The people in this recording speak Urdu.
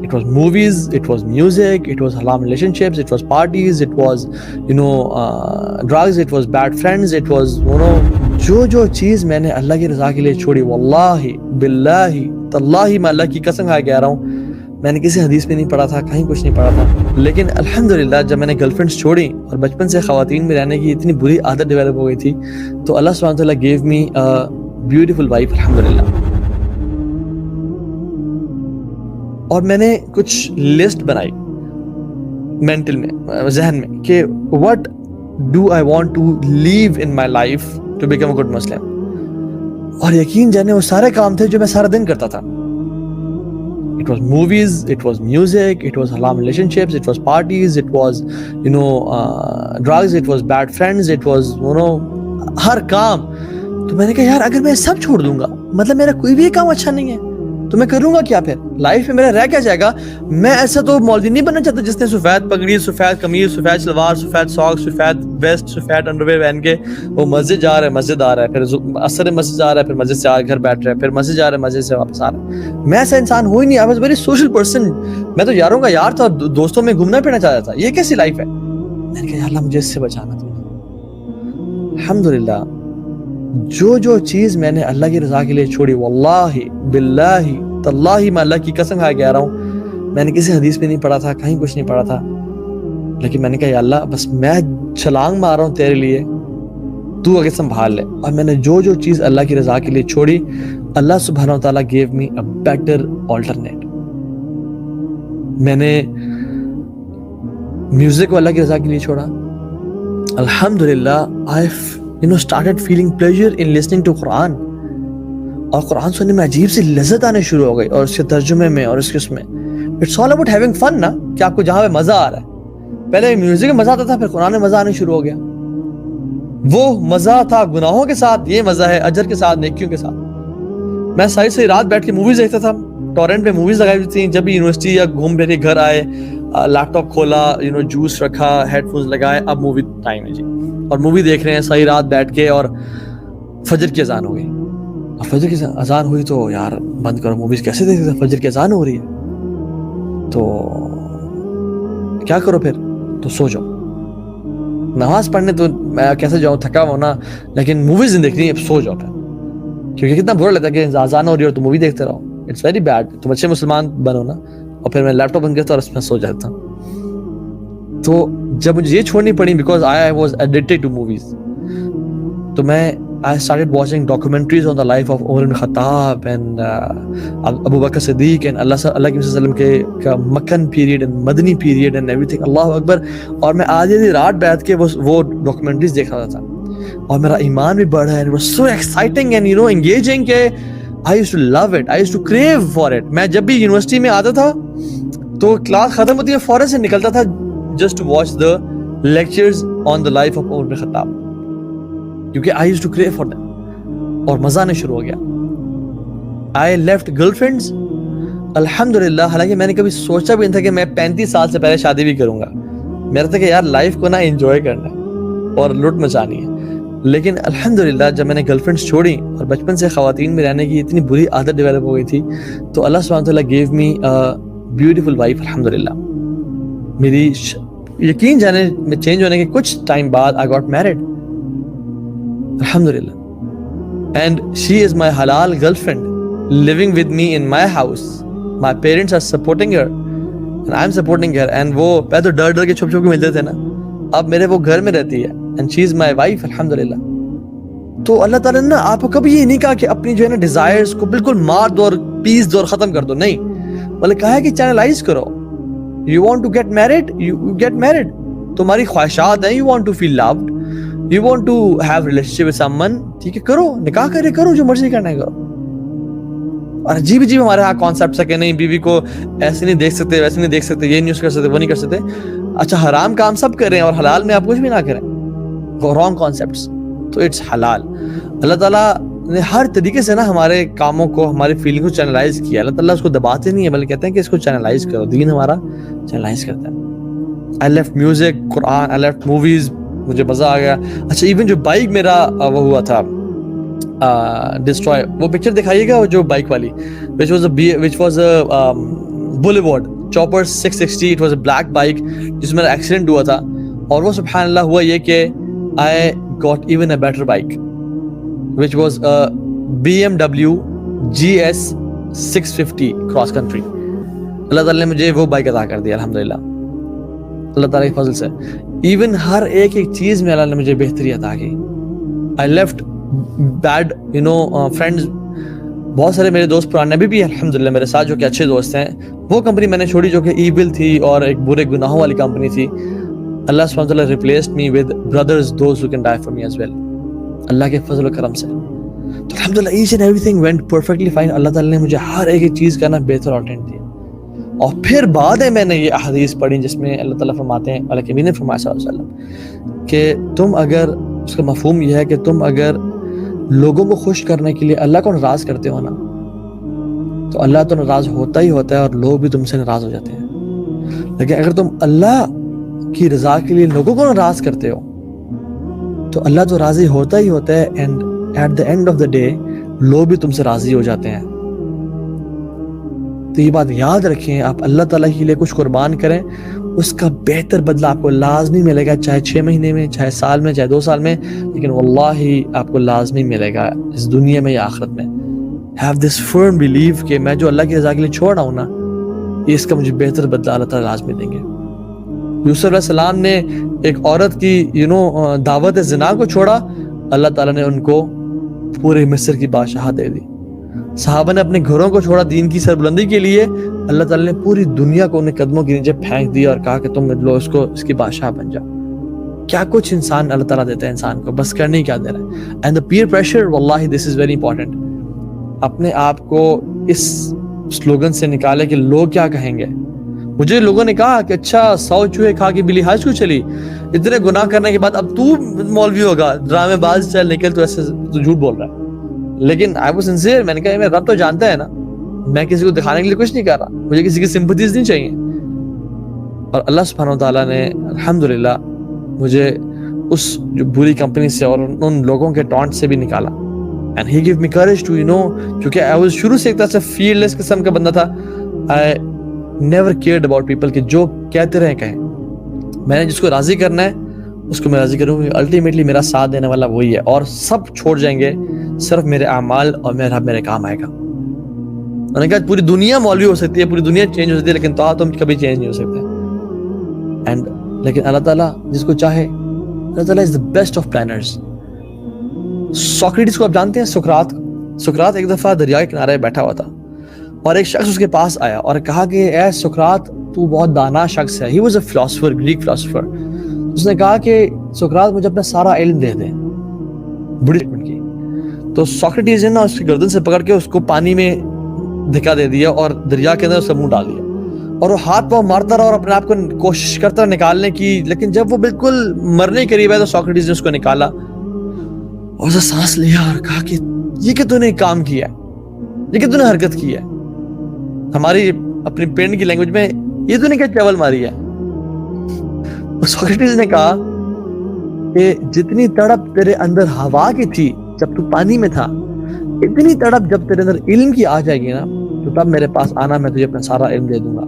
It was movies, it was music, it was haram relationships, it was parties, it was, drugs, it was bad friends, it was, جو چیز میں نے اللہ کی رضا کے لیے چھوڑی، واللہ باللہ تاللہ میں اللہ کی قسم کھا کے کہہ رہا ہوں، میں نے کسی حدیث میں نہیں پڑھا تھا، کہیں کچھ نہیں پڑھا تھا، لیکن الحمدللہ جب میں نے گرل فرینڈس چھوڑی اور بچپن سے خواتین میں رہنے کی اتنی بری عادت ڈیولپ ہو گئی تھی، تو اللہ سبحانہ وتعالیٰ گیو می بیوٹیفل وائف الحمدللہ. اور میں نے کچھ لسٹ بنائی مینٹل میں، ذہن میں، کہ what do I want to leave in my life to become a good Muslim. اور یقین جانے وہ سارے کام تھے جو میں سارا دن کرتا تھا. It was movies, it was music, it was haram relationships, it was parties, it was drugs, it was bad friends, it was ہر کام. تو میں نے کہا یار اگر میں سب چھوڑ دوں گا، مطلب میرا کوئی بھی کام اچھا نہیں ہے، تو میں کروں گا کیا پھر؟ لائف میں میرا رہ کیا جائے گا؟ میں ایسا تو مولوی نہیں بننا چاہتا جس نے سفید پگڑی، سفید قمیض، سفید شلوار، سفید ساکس، سفید ویسٹ، سفید انڈرویئر پہن کے وہ مسجد جا رہا ہے، مسجد آ رہا ہے، پھر عصر مسجد جا رہا ہے، پھر مسجد سے آ گھر بیٹھ رہا ہے، پھر مسجد جا رہا ہے، مسجد سے واپس آ رہا ہے. میں ایسا انسان ہو ہی نہیں. I was very social person. میں تو یاروں کا یار تھا، دوستوں میں گھومنا پھرنا چاہتا تھا. یہ کیسی لائف ہے؟ میں نے کہا یا اللہ مجھے اس سے بچانا تھا. الحمدللہ جو چیز میں نے اللہ کی رضا کے لیے چھوڑی، واللہ باللہ تاللہ میں اللہ کی قسم کھا کے کہہ رہا ہوں، میں نے کسی حدیث میں نہیں پڑھا تھا، کہیں کچھ نہیں پڑھا تھا، لیکن میں نے کہا یا اللہ بس میں چھلانگ مار رہا ہوں تیرے لیے، تو آگے سنبھال لے. اور میں نے جو چیز اللہ کی رضا کے لیے چھوڑی، اللہ سبحانہ وتعالیٰ gave me a better alternate. میں نے میوزک کو اللہ کی رضا کے لیے چھوڑا. الحمدللہ I started feeling pleasure in listening to قرآن. اور قرآن سننے میں عجیب سی لذت آنے شروع ہو گئی، اور اس کے ترجمے میں اور اس کے اس میں. It's all about having fun نا، کہ آپ کو جہاں پہ مزہ آ رہا ہے. پہلے میوزک میں مزہ آتا تھا، پھر قرآن میں مزہ آنے شروع ہو گیا. وہ مزہ تھا گناہوں کے ساتھ، یہ مزہ ہے اجر کے ساتھ، نیکیوں کے ساتھ. میں ساری رات بیٹھ کے موویز دیکھتا تھا. ٹورنٹ پہ موویز لگائی ہوئی تھیں. جب بھی یونیورسٹی یا گھوم پھر کے گھر آئے، لیپ ٹاپ کھولا، جوس رکھا، ہیڈ فونز لگائے، اب مووی ٹائم ہے جی، اور مووی دیکھ رہے ہیں ساری رات بیٹھ کے. اور فجر کی اذان ہو گئی. اور فجر کی اذان ہوئی تو یار بند کرو موویز، کیسے دیکھ سکتے، فجر کی اذان ہو رہی ہے تو کیا کرو پھر؟ تو سو جاؤ. نماز پڑھنے تو میں کیسے جاؤں، تھکا ہونا، لیکن موویز نہیں دیکھنی، اب سو جاؤ پھر. کیونکہ کتنا برا لگتا ہے کہ اذان ہو رہی ہے اور تو مووی دیکھتے رہو. It's very bad. تم اچھے مسلمان بنو نا. اور پھر میں لیپ ٹاپ بند کرتا اور اس میں سو جاتا. تو جب مجھے یہ چھوڑنی پڑی because I was addicted to movies, تو میں I started watching documentaries on the life of Umar ibn Khattab and Abu Bakr Siddiq and اللہ کے صلی اللہ علیہ وسلم کے مکن period and Madani period and everything. اللہ اکبر. اور میں آدھی رات بیٹھ کے وہ ڈاکومنٹریز دیکھ رہا تھا، اور میرا ایمان بھی بڑھا. and it was so exciting and engaging کہ I used to love it, I used to crave for it. میں جب بھی یونیورسٹی میں آتا تھا تو کلاس ختم ہوتی ہے فوراً سے نکلتا تھا just to watch the lectures on the life of Umar ibn Khattab, کیونکہ I used to crave for them. اور مزہ آنے شروع ہو گیا. I left girlfriends الحمدللہ. حالانکہ میں نے کبھی سوچا بھی نہیں تھا کہ میں 35 سال سے پہلے شادی بھی کروں گا. میرا تھا کہ یار لائف کو نا انجوائے کرنا ہے اور لٹ مچانی ہے. لیکن الحمدللہ جب میں نے گرل فرینڈس چھوڑی اور بچپن سے خواتین میں رہنے کی اتنی بری عادت ڈیولپ ہو گئی تھی، تو اللہ سبحانہ وتعالیٰ گیو می بیوٹیفل وائف الحمدللہ. میری یقین جانے میں چینج ہونے کے کچھ ٹائم بعد I got married alhamdulillah, and she is my halal girlfriend living with me in my house. My parents are supporting her and I'm supporting her. And وہ پہلے تو ڈر کے چھپ کے ملتے تھے نا، اب میرے وہ گھر میں رہتی ہے and she is my wife alhamdulillah. تو اللہ تعالیٰ نے آپ کو کبھی یہ نہیں کہا کہ اپنی جو ہے نا ڈیزائرز کو بالکل مار دو اور پیس دو اور ختم کر دو، نہیں، بلکہ کہا ہے کہ چینلائز کرو. You want to get married, you get married. تمہاری خواہشات ہیں، you want to feel loved, you want to have relationship with someone، ٹھیک ہے کرو، نکاح کرو، جو مرضی کرنا ہے کرو. اور عجیب ہمارے ہاں کانسیپٹس ہے کہ نہیں بیوی کو ایسے نہیں دیکھ سکتے، ویسے نہیں دیکھ سکتے، یہ نہیں کر سکتے، وہ نہیں کر سکتے. اچھا حرام کام سب کریں اور حلال میں آپ کچھ بھی نہ کریں، وہ رانگ کانسیپٹس. تو اٹس حلال. اللہ تعالیٰ نے ہر طریقے سے نا ہمارے کاموں کو، ہماری فیلنگ کو چینلائز کیا. اللہ تعالیٰ اس کو دباتے نہیں ہے، بلکہ کہتے ہیں کہ اس کو چینلائز کرو. دین ہمارا چینلائز کرتا ہے. I left music, Quran, I left movies، مجھے مزہ آ گیا. اچھا ایون جو بائک میرا وہ ہوا تھا ڈسٹروائے، وہ پکچر دکھائیے گا جو بائک والی which was a Boulevard Chopper 660, it was a black bike جس میں ایکسیڈنٹ ہوا تھا. اور وہ سبحان اللہ ہوا یہ کہ I got even a better bike which was a BMW GS 650 cross country. اللہ تعالیٰ نے مجھے وہ بائک عطا کر دیا الحمدللہ اللہ تعالیٰ کے فضل سے. ایون ہر ایک چیز میں اللہ نے مجھے بہتری عطا کی. I left bad friends. بہت سارے میرے دوست پرانے ابھی بھی الحمدللہ میرے ساتھ جو کہ اچھے دوست ہیں. وہ کمپنی میں نے چھوڑی جو کہ ایول تھی اور ایک برے گناہوں والی کمپنی تھی. اللہ سبحانہ وتعالیٰ replaced me with brothers, those who can die for me as well. اللہ کے فضل و کرم سے تو الحمدللہ each and everything went perfectly fine. اللہ تعالیٰ نے مجھے ہر ایک چیز کا بہتر آلٹرنیٹ دیا. اور پھر بعد میں نے یہ احادیث پڑھی جس میں اللہ تعالیٰ فرماتے ہیں اللہ کے نبی نے فرمایا صلی اللہ علیہ وسلم کہ تم اگر اس کا مفہوم یہ ہے کہ تم اگر لوگوں کو خوش کرنے کے لیے اللہ کو ناراض کرتے ہو نا تو اللہ تو ناراض ہوتا ہی ہوتا ہے اور لوگ بھی تم سے ناراض ہو جاتے ہیں. لیکن اگر تم اللہ کی رضا کے لیے لوگوں کو ناراض کرتے ہو تو اللہ تو راضی ہوتا ہی ہوتا ہے and at the end of the day لوگ بھی تم سے راضی ہو جاتے ہیں. تو یہ بات یاد رکھیں, آپ اللہ تعالیٰ کے لیے کچھ قربان کریں, اس کا بہتر بدلہ آپ کو لازمی ملے گا, چاہے 6 مہینے میں, چاہے سال میں, چاہے 2 سال میں, لیکن واللہ آپ کو لازمی ملے گا اس دنیا میں یا آخرت میں. Have this firm belief کہ میں جو اللہ کی رضا کے لیے چھوڑ رہا ہوں نا یہ اس کا مجھے بہتر بدلہ اللہ تعالیٰ لازمی دیں گے. یوسف علیہ السلام نے ایک عورت کی دعوت زنا کو چھوڑا, اللہ تعالیٰ نے ان کو پورے مصر کی بادشاہت دے دی. صحابہ نے اپنے گھروں کو چھوڑا دین کی سربلندی کے لیے, اللہ تعالیٰ نے پوری دنیا کو ان قدموں کے نیچے پھینک دیا اور کہا کہ تم لو اس کی بادشاہ بن جاؤ. کیا کچھ انسان اللہ تعالیٰ دیتا ہے انسان کو, بس کرنے کیا دے رہا ہے. اینڈ دا پیئر پریشر واللہ دس از ویری امپورٹنٹ. اپنے آپ کو اس سلوگن سے نکالے کہ لوگ کیا کہیں گے. مجھے لوگوں نے کہا کہ اچھا 100 چوہے کھا کے بلی حج کو چلی, اتنے گناہ کرنے کے بعد اب تو مولوی ہوگا, ڈرامے باز, چل نکل, تو ایسے تو جھوٹ بول رہا ہے. لیکن آئی واز سنسیئر, میں نے کہا میرا رب تو جانتا ہے نا, میں کسی کو دکھانے کے لیے کچھ نہیں کر رہا, مجھے کسی کی سمپتھیز نہیں چاہیے. اور اللہ سبحانہ وتعالیٰ نے الحمدللہ مجھے اس جو بری کمپنی سے اور ان لوگوں کے ٹانٹ سے بھی نکالا. And he gave me courage to کیونکہ I was شروع سے ایک طرح سے fearless قسم کا بندہ تھا. I never cared about people کہ جو کہتے رہیں کہیں, میں نے جس کو راضی کرنا ہے اس کو میں راضی کروں گی. الٹیمیٹلی میرا ساتھ دینے والا وہی ہے, اور سب چھوڑ جائیں گے, صرف میرے اعمال اور میرا رب میرے کام آئے گا. میں نے کہا پوری دنیا مولوی ہو سکتی ہے, پوری دنیا چینج ہو سکتی ہے, لیکن تو تم کبھی چینج نہیں ہو سکتے. اینڈ لیکن اللہ تعالیٰ جس کو چاہے, اللہ تعالیٰ is the best of planners. Socrates کو آپ جانتے ہیں, سقراط ایک دفعہ دریا کے کنارے بیٹھا ہوا تھا اور ایک شخص اس کے پاس آیا اور کہا کہ اے سقراط تو بہت دانا شخص ہے. He was a philosopher, Greek philosopher. اس نے کہا کہ سقراط مجھے اپنا سارا علم دے دے, بڑی کی. تو سوکریٹس نے اس کی گردن سے پکڑ کے اس کو پانی میں دھکا دے دیا اور دریا کے اندر اس کا منہ ڈال دیا, اور وہ ہاتھ پاؤں مارتا رہا اور اپنے آپ کو کوشش کرتا رہا نکالنے کی. لیکن جب وہ بالکل مرنے کے قریب ہے تو سوکریٹس نے اس کو نکالا اور اسے سانس لیا اور کہا کہ یہ کہ تو نے کام کیا ہے, یہ کہ تو نے حرکت کی ہے, ہماری اپنی پینٹ کی لینگویج میں یہ تو نے کیا چاول ماری ہے. سوکریٹس نے کہا کہ جتنی تڑپ تیرے اندر ہوا کی تھی جب تو پانی میں تھا, اتنی تڑپ جب تیرے اندر علم کی آ جائے گی نا تو تب میرے پاس آنا, میں تجھے اپنا سارا علم دے دوں گا.